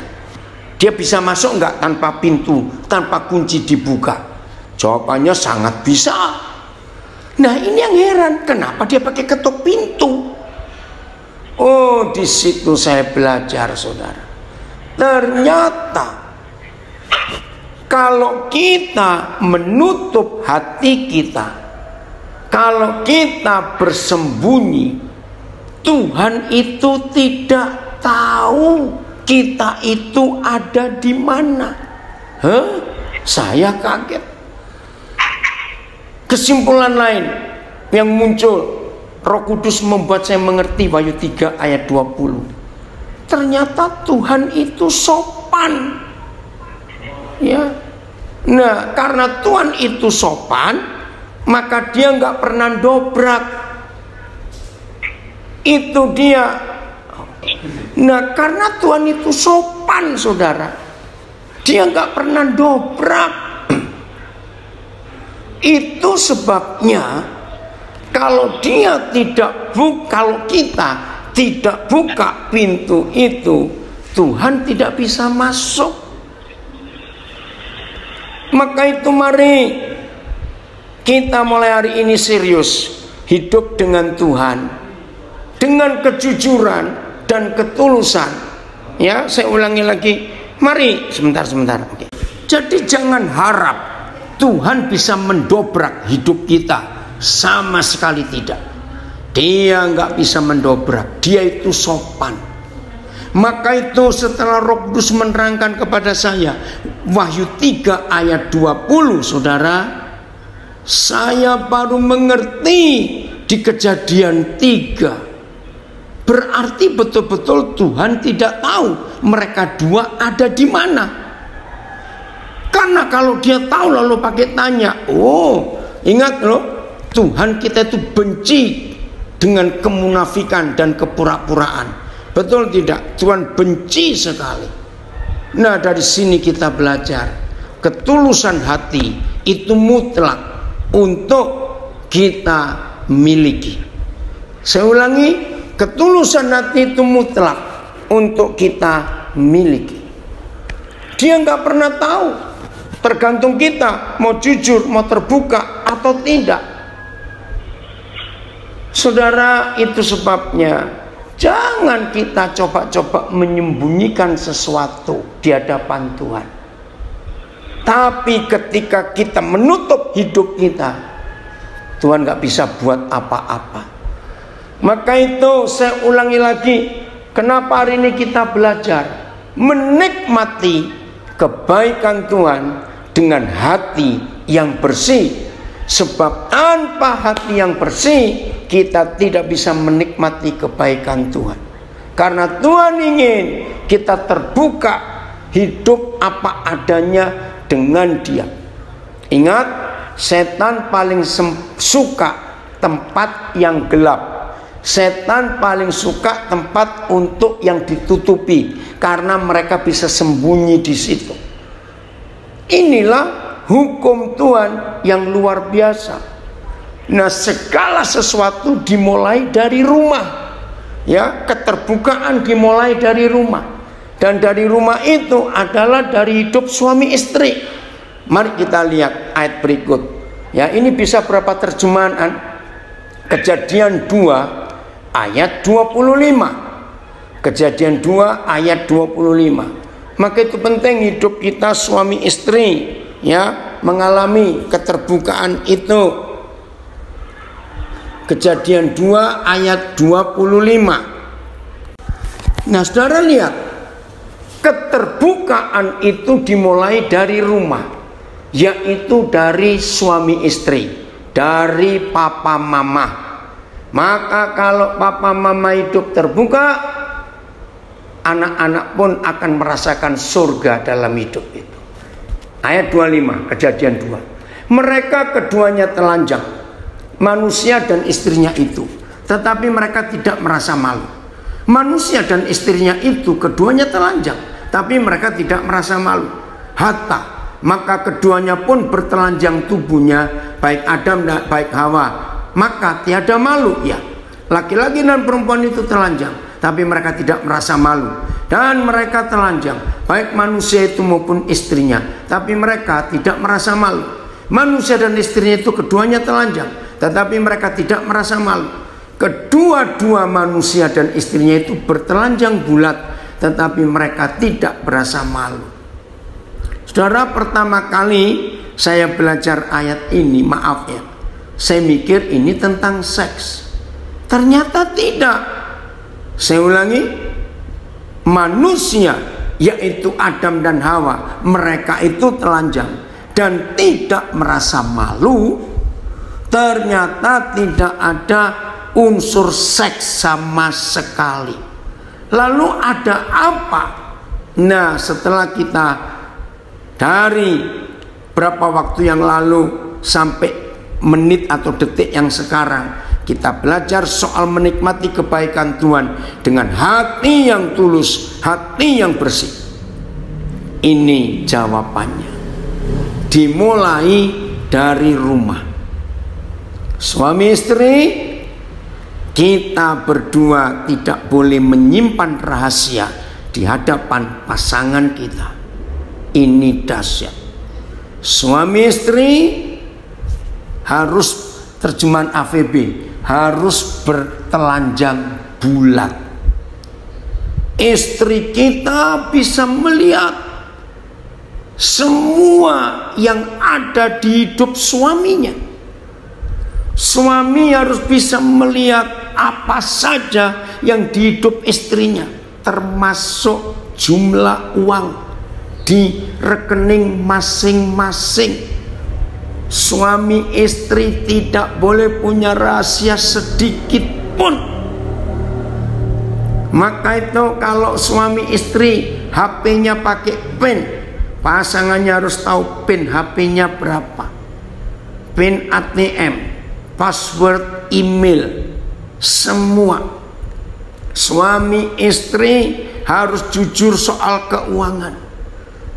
S1: dia bisa masuk nggak tanpa pintu, tanpa kunci dibuka? Jawabannya sangat bisa. Nah, ini yang heran, kenapa dia pakai ketuk pintu? Oh, di situ saya belajar, saudara. Ternyata kalau kita menutup hati kita, kalau kita bersembunyi, Tuhan itu tidak tahu kita itu ada di mana. Saya kaget. Kesimpulan lain yang muncul Roh Kudus membuat saya mengerti Wahyu 3 ayat 20. Ternyata Tuhan itu sopan. Ya. Nah, karena Tuhan itu sopan, maka dia nggak pernah dobrak. Itu dia. Nah, karena Tuhan itu sopan, saudara, dia nggak pernah dobrak. Itu sebabnya kalau kita tidak buka pintu itu, Tuhan tidak bisa masuk. Maka itu mari kita mulai hari ini serius hidup dengan Tuhan, dengan kejujuran dan ketulusan. Ya, saya ulangi lagi. Mari sebentar. Oke. Jadi jangan harap Tuhan bisa mendobrak hidup kita. Sama sekali tidak. Dia nggak bisa mendobrak. Dia itu sopan. Maka itu setelah Roh Kudus menerangkan kepada saya Wahyu 3 ayat 20, saudara, saya baru mengerti di Kejadian 3. Berarti betul-betul Tuhan tidak tahu mereka dua ada di mana. Karena kalau dia tahu lalu pakai tanya, ingat loh, Tuhan kita itu benci dengan kemunafikan dan kepura-puraan. Betul tidak? Tuhan benci sekali. Nah, dari sini kita belajar ketulusan hati itu mutlak untuk kita miliki. Saya ulangi, ketulusan hati itu mutlak untuk kita miliki. Dia nggak pernah tahu. Tergantung kita mau jujur, mau terbuka atau tidak. Saudara, itu sebabnya jangan kita coba-coba menyembunyikan sesuatu di hadapan Tuhan. Tapi ketika kita menutup hidup kita, Tuhan gak bisa buat apa-apa. Maka itu saya ulangi lagi, kenapa hari ini kita belajar menikmati kebaikan Tuhan dengan hati yang bersih. Sebab tanpa hati yang bersih, kita tidak bisa menikmati kebaikan Tuhan. Karena Tuhan ingin kita terbuka, hidup apa adanya dengan Dia. Ingat, setan paling suka tempat yang gelap. Setan paling suka tempat untuk yang ditutupi, karena mereka bisa sembunyi di situ. Inilah hukum Tuhan yang luar biasa. Nah, segala sesuatu dimulai dari rumah. Ya, keterbukaan dimulai dari rumah. Dan dari rumah itu adalah dari hidup suami istri. Mari kita lihat ayat berikut. Ya, ini bisa berapa terjemahan? Kejadian 2 ayat 25. Kejadian 2 ayat 25. Maka itu penting hidup kita suami istri, ya, mengalami keterbukaan itu. Kejadian 2 ayat 25. Nah, saudara lihat, keterbukaan itu dimulai dari rumah, yaitu dari suami istri, dari papa mama. Maka kalau papa mama hidup terbuka, anak-anak pun akan merasakan surga dalam hidup itu. Ayat 25, Kejadian 2. Mereka keduanya telanjang, manusia dan istrinya itu, tetapi mereka tidak merasa malu. Manusia dan istrinya itu keduanya telanjang, tapi mereka tidak merasa malu. Hatta, maka keduanya pun bertelanjang tubuhnya, baik Adam dan baik Hawa, maka tiada malu. Ya, laki-laki dan perempuan itu telanjang, tapi mereka tidak merasa malu. Dan mereka telanjang, baik manusia itu maupun istrinya, tapi mereka tidak merasa malu. Manusia dan istrinya itu keduanya telanjang, tetapi mereka tidak merasa malu. Kedua-dua manusia dan istrinya itu bertelanjang bulat, tetapi mereka tidak merasa malu. Saudara, pertama kali saya belajar ayat ini, maaf ya, saya mikir ini tentang seks. Ternyata tidak. Saya ulangi, manusia yaitu Adam dan Hawa, mereka itu telanjang dan tidak merasa malu. Ternyata tidak ada unsur seks sama sekali. Lalu ada apa? Nah, setelah kita dari berapa waktu yang lalu sampai menit atau detik yang sekarang, kita belajar soal menikmati kebaikan Tuhan dengan hati yang tulus, hati yang bersih. Ini jawabannya. Dimulai dari rumah. Suami istri, kita berdua tidak boleh menyimpan rahasia di hadapan pasangan kita. Ini dahsyat. Suami istri harus, terjemahan AVB, harus bertelanjang bulat. Istri kita bisa melihat semua yang ada di hidup suaminya. Suami harus bisa melihat apa saja yang di hidup istrinya, termasuk jumlah uang di rekening masing-masing. Suami istri tidak boleh punya rahasia sedikit pun. Maka itu kalau suami istri HP-nya pakai PIN, pasangannya harus tahu PIN HP-nya berapa, PIN ATM, password email, semua. Suami istri harus jujur soal keuangan.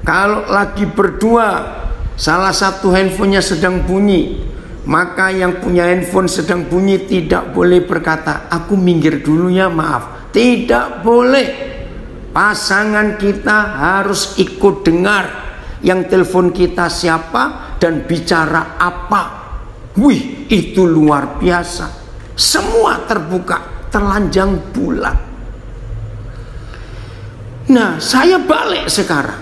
S1: Kalau lagi berdua, salah satu handphonenya sedang bunyi, maka yang punya handphone sedang bunyi tidak boleh berkata, aku minggir dulu ya, maaf. Tidak boleh. Pasangan kita harus ikut dengar yang telepon kita siapa dan bicara apa. Wih, itu luar biasa. Semua terbuka, telanjang bulat. Nah, saya balik sekarang.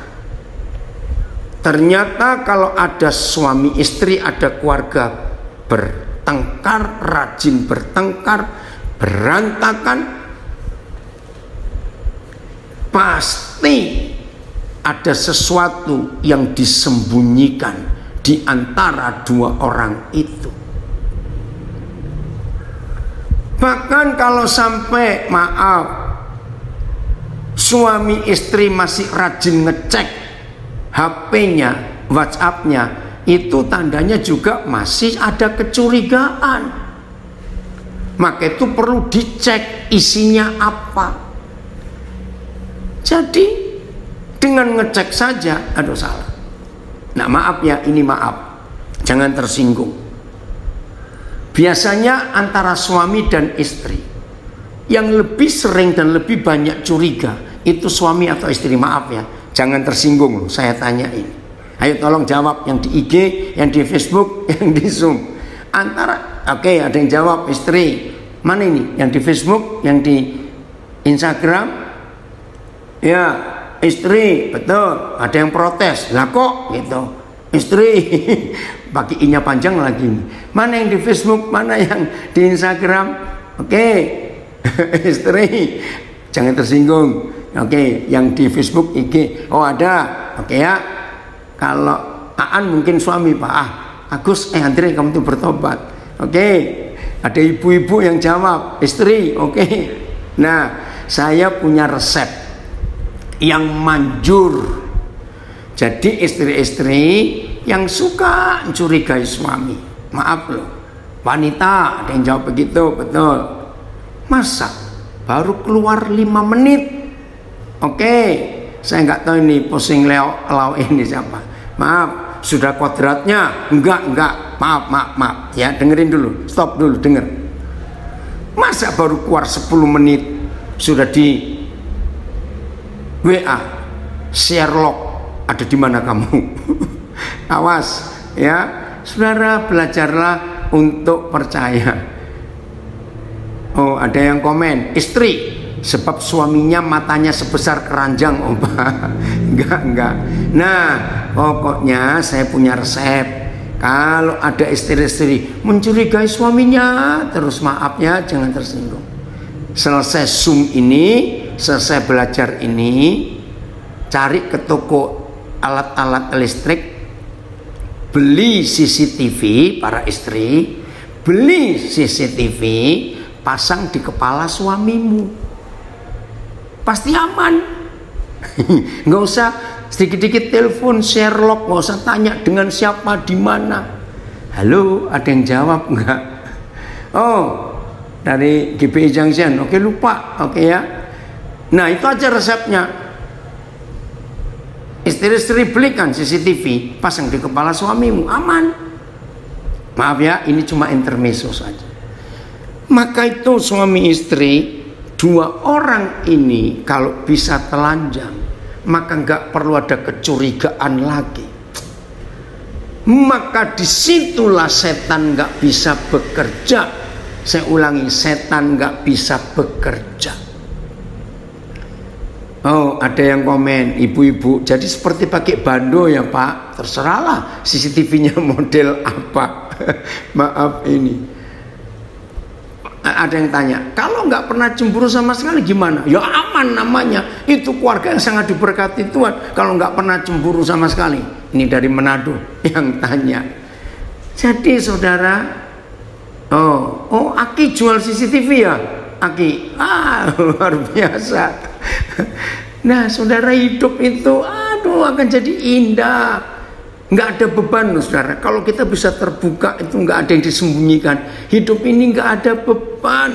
S1: Ternyata kalau ada suami istri, ada keluarga bertengkar, rajin bertengkar, berantakan, pasti ada sesuatu yang disembunyikan di antara dua orang itu. Bahkan kalau sampai, maaf, suami istri masih rajin ngecek HP-nya, WhatsApp-nya, itu tandanya juga masih ada kecurigaan. Maka itu perlu dicek isinya apa. Jadi dengan ngecek saja, aduh salah. Nah, maaf ya, ini maaf, jangan tersinggung. Biasanya antara suami dan istri yang lebih sering dan lebih banyak curiga itu suami atau istri. Maaf ya, jangan tersinggung loh, saya tanya ini. Ayo tolong jawab, yang di IG, yang di Facebook, yang di Zoom. Antara, oke, ada yang jawab istri. Mana ini? Yang di Facebook, yang di Instagram? Ya, istri, betul. Ada yang protes, lah kok gitu, istri. Pakai i-nya panjang lagi. Mana yang di Facebook, mana yang di Instagram? Oke. Istri, jangan tersinggung. Oke, yang di Facebook, IG, oh ada. Oke ya. Kalau Aan mungkin suami, Pak. Agus, Andre, kamu tuh bertobat. Oke. Ada ibu-ibu yang jawab, istri. Oke. Nah, saya punya resep yang manjur. Jadi istri-istri yang suka mencurigai suami, maaf loh, wanita ada yang jawab begitu, betul. Masa baru keluar 5 menit, oke, saya nggak tahu ini posting Leo ini siapa, maaf, sudah kodratnya, enggak, maaf, ya dengerin dulu, stop dulu, denger. Masa baru keluar 10 menit sudah di WA, Sherlock, ada di mana kamu? Awas ya, saudara, belajarlah untuk percaya. Oh, ada yang komen, istri, sebab suaminya matanya sebesar keranjang, Opa. Enggak. Nah, pokoknya saya punya resep. Kalau ada istri-istri mencurigai suaminya, terus maaf ya, jangan tersinggung. Selesai Zoom ini, selesai belajar ini, cari ke toko alat-alat listrik, beli CCTV para istri, beli CCTV, pasang di kepala suamimu. Pasti aman. Nggak usah sedikit-sedikit telepon Sherlock, nggak usah tanya dengan siapa, di mana. Halo, ada yang jawab nggak? Oh, dari GBI Junction. Oke, lupa. Oke ya. Nah, itu aja resepnya. Istri-istri belikan CCTV, pasang di kepala suamimu, aman. Maaf ya, ini cuma intermezzo saja. Maka itu suami istri, dua orang ini kalau bisa telanjang, maka nggak perlu ada kecurigaan lagi. Maka disitulah setan nggak bisa bekerja. Saya ulangi, setan nggak bisa bekerja. Oh, ada yang komen, ibu-ibu, jadi seperti pakai bando ya Pak? Terserahlah CCTV-nya model apa. Maaf ini. Ada yang tanya, kalau nggak pernah cemburu sama sekali gimana? Ya aman namanya. Itu keluarga yang sangat diberkati Tuhan. Kalau nggak pernah cemburu sama sekali. Ini dari Manado yang tanya. Jadi saudara, oh Aki jual CCTV ya? Aki, luar biasa. Nah saudara, hidup itu akan jadi indah, nggak ada beban loh saudara. Kalau kita bisa terbuka, itu nggak ada yang disembunyikan. Hidup ini nggak ada beban.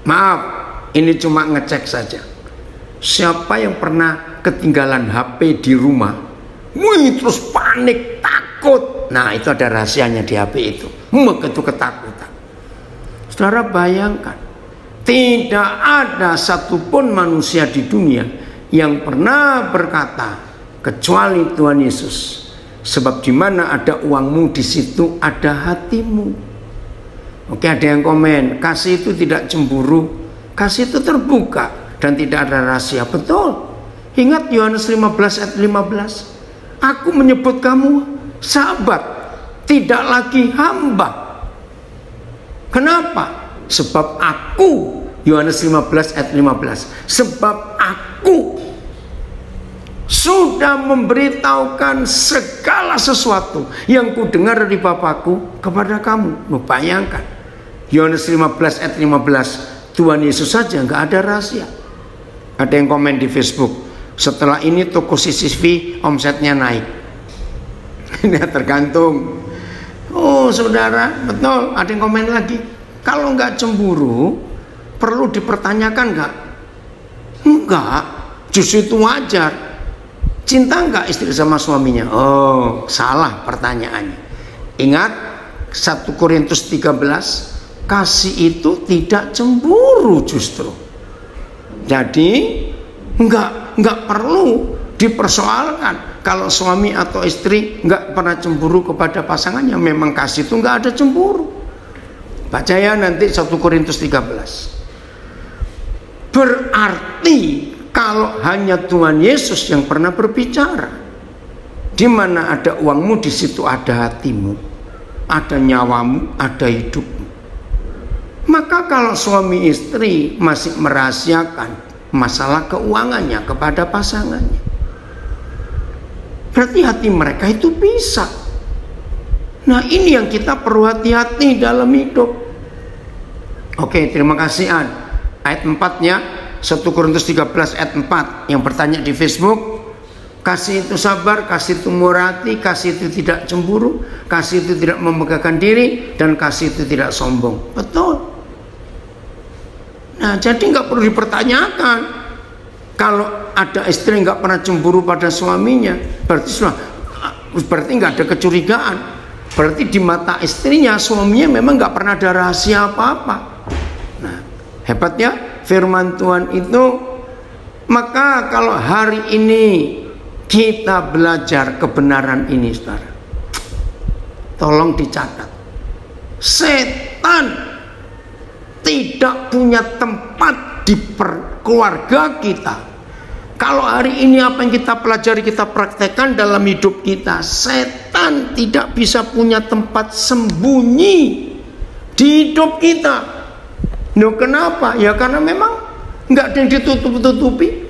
S1: Maaf, ini cuma ngecek saja. Siapa yang pernah ketinggalan HP di rumah, terus panik, takut. Nah itu ada rahasianya di HP itu. Itu ketakutan. Saudara bayangkan, tidak ada satupun manusia di dunia yang pernah berkata kecuali Tuhan Yesus, sebab di mana ada uangmu di situ ada hatimu. Oke, ada yang komen, kasih itu tidak cemburu, kasih itu terbuka dan tidak ada rahasia. Betul. Ingat Yohanes 15 ayat 15. Aku menyebut kamu sahabat, tidak lagi hamba. Kenapa? Sebab aku, Yohanes 15 ayat 15, sebab aku sudah memberitahukan segala sesuatu yang kudengar dari Bapakku kepada kamu. Bayangkan, Yohanes 15 ayat 15, Tuhan Yesus saja nggak ada rahasia. Ada yang komen di Facebook, setelah ini toko CCTV omsetnya naik. Ini tergantung. Oh saudara, betul. Ada yang komen lagi, kalau nggak cemburu perlu dipertanyakan nggak? Enggak, justru itu wajar. Cinta nggak istri sama suaminya? Oh, salah pertanyaannya. Ingat 1 Korintus 13, kasih itu tidak cemburu justru. Jadi nggak perlu dipersoalkan. Kalau suami atau istri nggak pernah cemburu kepada pasangannya, memang kasih itu nggak ada cemburu. Baca ya nanti 1 Korintus 13. Berarti kalau hanya Tuhan Yesus yang pernah berbicara, di mana ada uangmu di situ ada hatimu, ada nyawamu, ada hidupmu. Maka kalau suami istri masih merahasiakan masalah keuangannya kepada pasangannya, berarti hati mereka itu bisa. Nah ini yang kita perlu hati-hati dalam hidup. Oke, terima kasih An. Ayat 4-nya 1 Korintus 13 ayat 4 yang bertanya di Facebook, kasih itu sabar, kasih itu murah hati, kasih itu tidak cemburu, kasih itu tidak memegahkan diri, dan kasih itu tidak sombong. Betul. Nah jadi nggak perlu dipertanyakan. Kalau ada istri nggak pernah cemburu pada suaminya, berarti nggak ada kecurigaan. Berarti di mata istrinya, suaminya memang nggak pernah ada rahasia apa-apa. Nah hebatnya firman Tuhan itu. Maka kalau hari ini kita belajar kebenaran ini saudara, tolong dicatat, setan tidak punya tempat di keluarga kita. Kalau hari ini apa yang kita pelajari, kita praktekkan dalam hidup kita, setan tidak bisa punya tempat sembunyi di hidup kita. Nah, kenapa? Ya karena memang nggak ada yang ditutup-tutupi.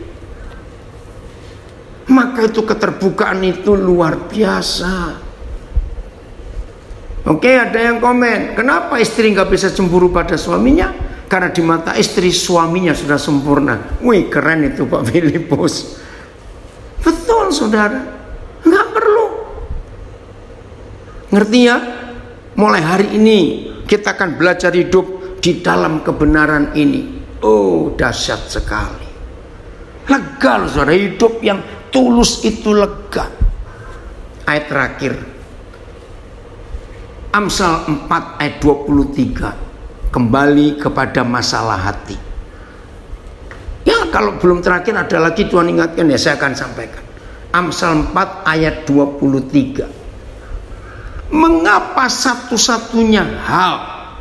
S1: Maka itu keterbukaan itu luar biasa. Oke, ada yang komen, kenapa istri nggak bisa cemburu pada suaminya? Karena di mata istri suaminya sudah sempurna. Wih, keren itu Pak Filipus. Betul saudara, nggak perlu. Ngerti ya? Mulai hari ini kita akan belajar hidup di dalam kebenaran ini. Oh, dahsyat sekali. Lega loh saudara, hidup yang tulus itu lega. Ayat terakhir, Amsal 4 ayat 23, kembali kepada masalah hati. Ya, kalau belum terakhir ada lagi Tuhan ingatkan, ya saya akan sampaikan. Amsal 4 ayat 23. Mengapa satu-satunya hal,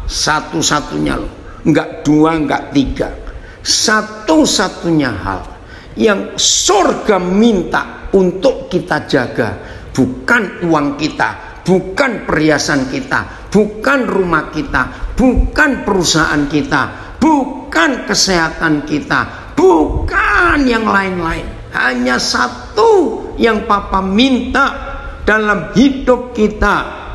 S1: satu-satunya loh, enggak dua, enggak tiga, satu-satunya hal yang surga minta untuk kita jaga, bukan uang kita, bukan perhiasan kita, bukan rumah kita, bukan perusahaan kita, bukan kesehatan kita, bukan yang lain-lain. Hanya satu yang Papa minta dalam hidup kita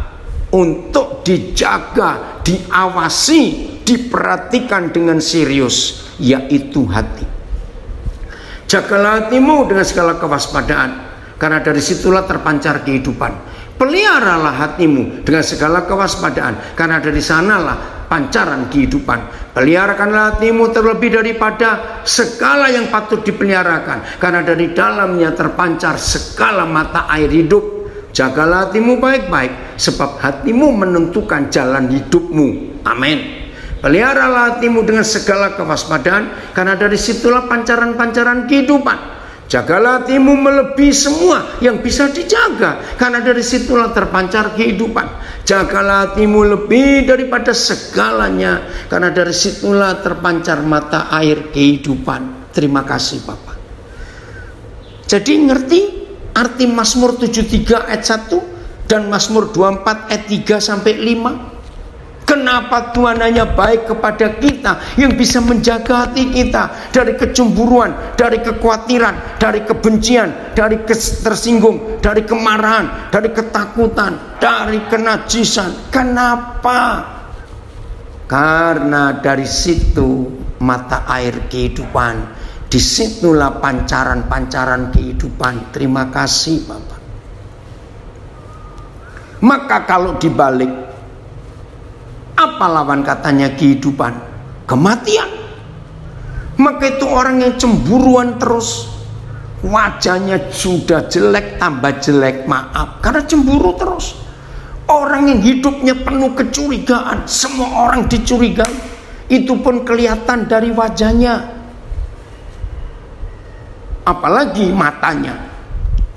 S1: untuk dijaga, diawasi, diperhatikan dengan serius, yaitu hati. Jagalah hatimu dengan segala kewaspadaan, karena dari situlah terpancar kehidupan. Peliharalah hatimu dengan segala kewaspadaan, karena dari sanalah pancaran kehidupan. Peliharakanlah hatimu terlebih daripada segala yang patut dipeliharakan, karena dari dalamnya terpancar segala mata air hidup. Jagalah hatimu baik-baik, sebab hatimu menentukan jalan hidupmu. Amin. Peliharalah hatimu dengan segala kewaspadaan, karena dari situlah pancaran-pancaran kehidupan. Jagalah hatimu melebihi semua yang bisa dijaga, karena dari situlah terpancar kehidupan. Jagalah hatimu lebih daripada segalanya, karena dari situlah terpancar mata air kehidupan. Terima kasih Bapak. Jadi ngerti arti Mazmur 73 ayat 1 dan Mazmur 24 ayat 3 sampai 5? Kenapa Tuhan hanya baik kepada kita yang bisa menjaga hati kita dari kecemburuan, dari kekhawatiran, dari kebencian, dari tersinggung, dari kemarahan, dari ketakutan, dari kenajisan? Kenapa? Karena dari situ mata air kehidupan, disitulah pancaran-pancaran kehidupan. Terima kasih Bapak. Maka kalau dibalik, apa lawan katanya kehidupan? Kematian. Maka itu orang yang cemburuan terus, wajahnya sudah jelek tambah jelek, maaf, karena cemburu terus. Orang yang hidupnya penuh kecurigaan, semua orang dicurigai, itu pun kelihatan dari wajahnya. Apalagi matanya.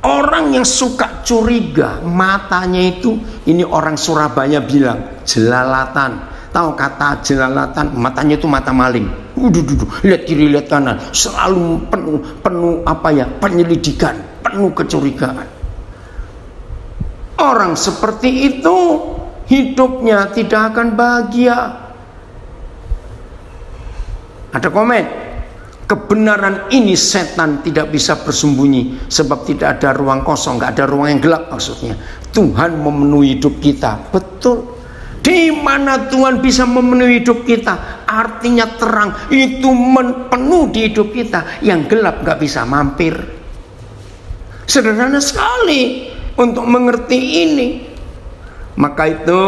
S1: Orang yang suka curiga, matanya itu, ini orang Surabaya bilang jelalatan. Tahu kata jelalatan? Matanya itu mata maling. Lihat kiri, lihat kanan, selalu penuh penyelidikan, penuh kecurigaan. Orang seperti itu hidupnya tidak akan bahagia. Ada komen, kebenaran ini setan tidak bisa bersembunyi, sebab tidak ada ruang kosong, nggak ada ruang yang gelap maksudnya. Tuhan memenuhi hidup kita. Betul. Di mana Tuhan bisa memenuhi hidup kita, artinya terang itu penuh di hidup kita, yang gelap nggak bisa mampir. Sederhana sekali untuk mengerti ini. Maka itu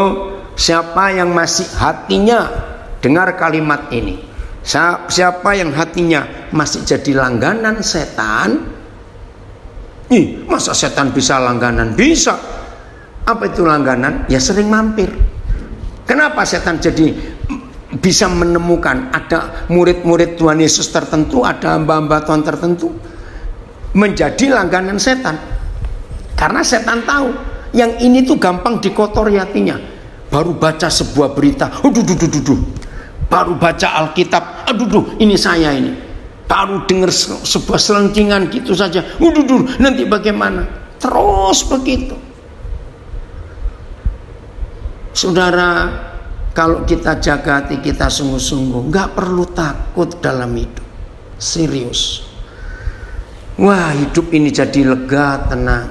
S1: siapa yang masih hatinya dengar kalimat ini, siapa yang hatinya masih jadi langganan setan, masa setan bisa langganan? Bisa. Apa itu langganan? Ya sering mampir. Kenapa setan jadi bisa menemukan ada murid-murid Tuhan Yesus tertentu, ada hamba-hamba Tuhan tertentu menjadi langganan setan? Karena setan tahu yang ini tuh gampang dikotori hatinya. Baru baca sebuah berita, baru baca Alkitab, ini saya ini. Baru dengar sebuah selentingan gitu saja, nanti bagaimana? Terus begitu. Saudara, kalau kita jaga hati kita sungguh-sungguh, nggak perlu takut dalam hidup. Serius. Wah, hidup ini jadi lega, tenang.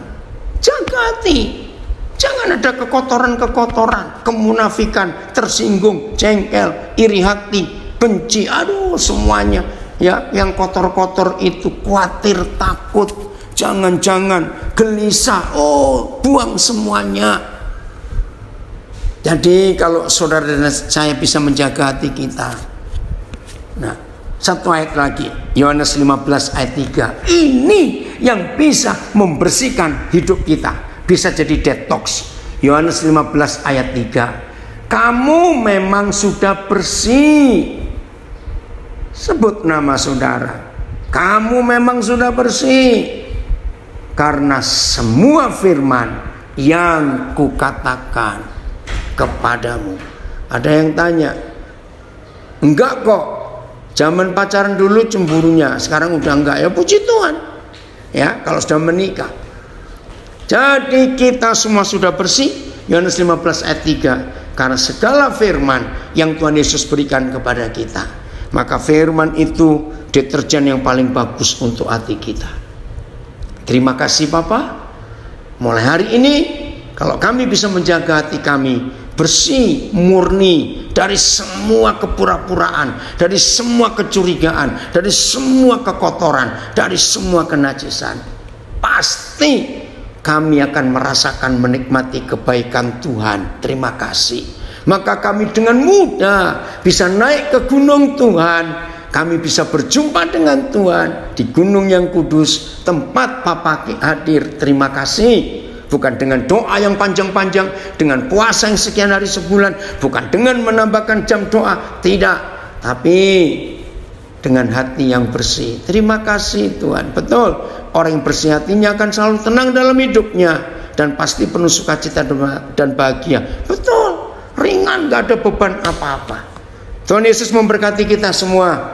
S1: Jaga hati. Jangan ada kekotoran-kekotoran, kemunafikan, tersinggung, jengkel, iri hati, benci, aduh semuanya ya, yang kotor-kotor itu, khawatir, takut, jangan-jangan, gelisah, oh buang semuanya. Jadi kalau saudara dan saya bisa menjaga hati kita. Nah, satu ayat lagi, Yohanes 15 ayat 3. Ini yang bisa membersihkan hidup kita, bisa jadi detox. Yohanes 15 ayat 3. Kamu memang sudah bersih. Sebut nama saudara. Kamu memang sudah bersih. Karena semua firman yang kukatakan kepadamu. Ada yang tanya, enggak kok, zaman pacaran dulu cemburunya, sekarang udah enggak. Ya puji Tuhan ya, kalau sudah menikah. Jadi kita semua sudah bersih. Yohanes 15 ayat 3. Karena segala firman yang Tuhan Yesus berikan kepada kita, maka firman itu deterjen yang paling bagus untuk hati kita. Terima kasih Bapak. Mulai hari ini, kalau kami bisa menjaga hati kami bersih, murni dari semua kepura-puraan, dari semua kecurigaan, dari semua kekotoran, dari semua kenajisan, pasti kami akan merasakan menikmati kebaikan Tuhan. Terima kasih. Maka kami dengan mudah bisa naik ke gunung Tuhan. Kami bisa berjumpa dengan Tuhan di gunung yang kudus, tempat Bapa hadir. Terima kasih. Bukan dengan doa yang panjang-panjang, dengan puasa yang sekian hari sebulan, bukan dengan menambahkan jam doa, tidak, tapi dengan hati yang bersih. Terima kasih Tuhan. Betul, orang yang bersih hatinya akan selalu tenang dalam hidupnya, dan pasti penuh sukacita dan bahagia. Betul, ringan, gak ada beban apa-apa. Tuhan Yesus memberkati kita semua.